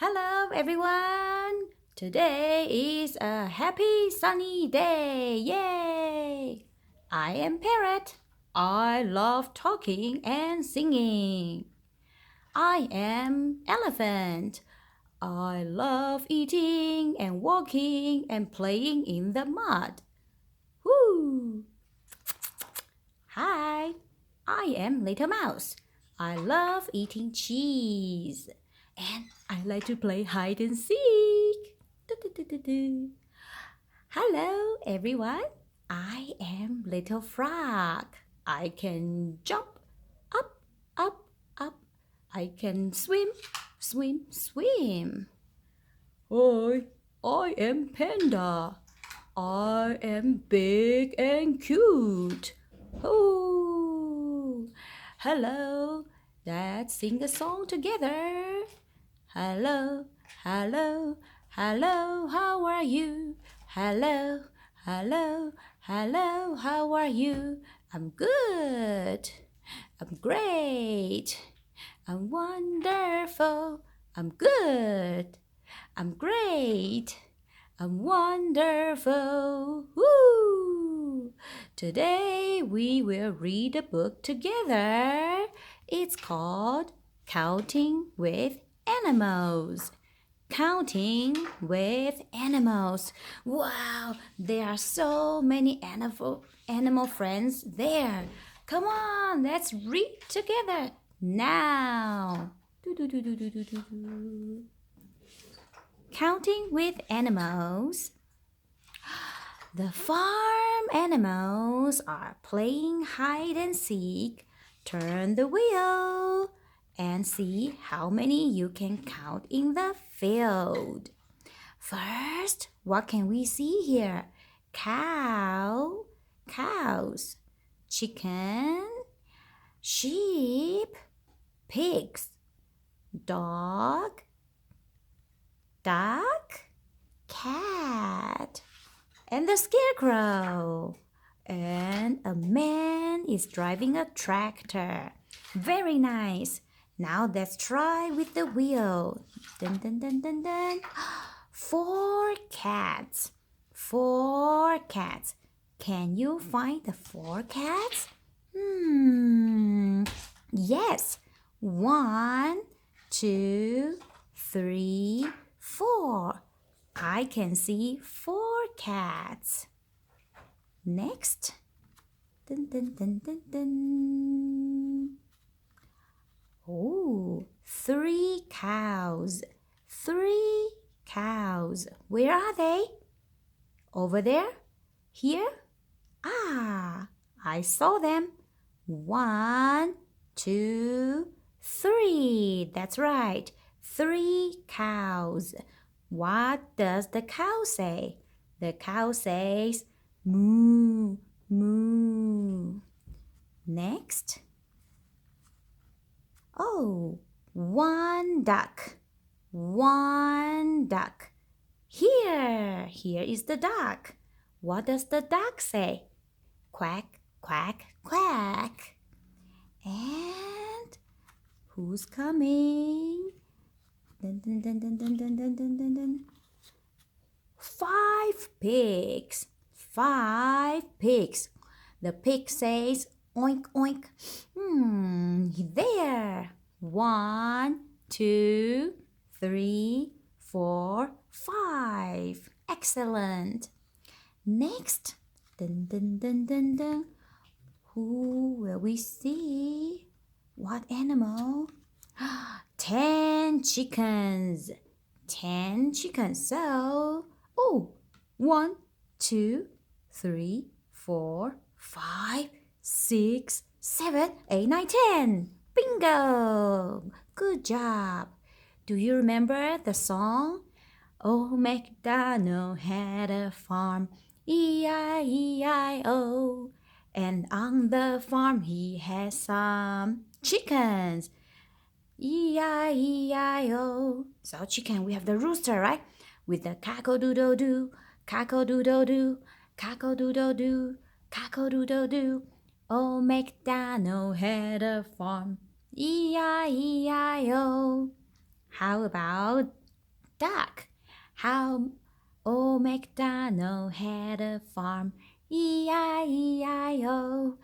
Hello everyone! Today is a happy sunny day! Yay! I am Parrot. I love talking and singing. I am Elephant. I love eating and walking and playing in the mud. Woo! Hi! I am Little Mouse. I love eating cheese. And I like to play hide and seek. Do. Hello, everyone. I am Little Frog. I can jump up, up, up. I can swim, swim, swim. I am Panda. I am big and cute. Oh, hello. Let's sing a song together. Hello, hello, hello, how are you? Hello, hello, hello, how are you? I'm good. I'm great. I'm wonderful. I'm good. I'm great. I'm wonderful. Woo! Today we will read a book together. It's called Counting with Animals. Counting with Animals. Wow, there are so many animal friends there. Come on, let's read together now. Counting with Animals. The farm animals are playing hide and seek. Turn the wheel and see how many you can count in the field. First, what can we see here? Cows, chicken, sheep, pigs, dog, duck, cat, and the scarecrow. And a man is driving a tractor. Very nice. Now let's try with the wheel. Dun, dun, dun, dun, dun. Four cats. Can you find the four cats? Yes. One, two, three, four. I can see four cats. Next. Dun, dun, dun, dun, dun. Oh, three cows. Three cows. Where are they? Over there? Here? I saw them. One, two, three. That's right. Three cows. What does the cow say? The cow says moo, moo. Next. Oh, one duck. One duck. Here is the duck. What does the duck say? Quack, quack, quack. And who's coming? Dun, dun, dun, dun, dun, dun, dun, dun, dun, dun. Five pigs. The pig says oink, oink. There. One, two, three, four, five. Excellent. Next. Dun, dun, dun, dun, dun. Who will we see? What animal? 10 chickens. 10 chickens. So, one, two, three, four, 5, 6, 7, 8, 9, 10. Bingo! Good job. Do you remember the song? Oh, MacDonald had a farm, E-I-E-I-O. And on the farm he had some chickens, E-I-E-I-O. So chicken, we have the rooster, right? With the cock-a-doodle-doo, cock-a-doodle-doo, cock-a-doodle-doo, cock-a-doodle-doo. Oh, MacDonald had a farm, E-I-E-I-O. How about duck. How old MacDonald had a farm, E-I-E-I-O.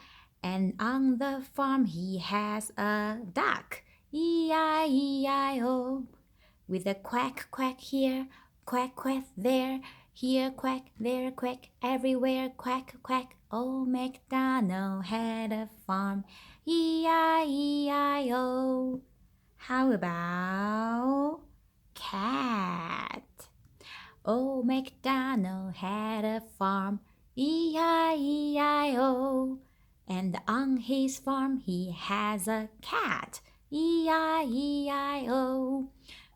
And on the farm he has a duck, E-I-E-I-O. With a quack, quack here, quack, quack there, here quack, there quack, everywhere quack, quack. Old MacDonald had a farm, E-I-E-I-O. How about cat? Old MacDonald had a farm, E-I-E-I-O. And on his farm he has a cat, E-I-E-I-O.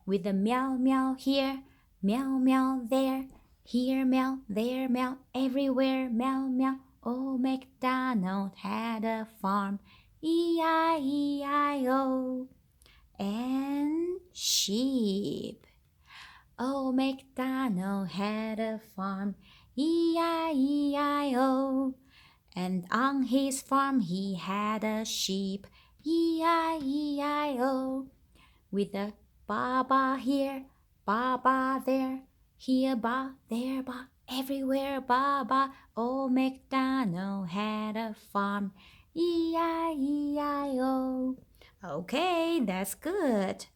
With a meow meow here, meow meow there, here meow, there meow, everywhere meow meow. Old MacDonald had a farm, E-I-E-I-O. And sheep. Old MacDonald had a farm, E-I-E-I-O. And on his farm he had a sheep, E-I-E-I-O. With a ba-ba here, ba-ba there, here ba, there ba, everywhere ba-ba. Old MacDonald had a farm, E-I-E-I-O. Okay, that's good.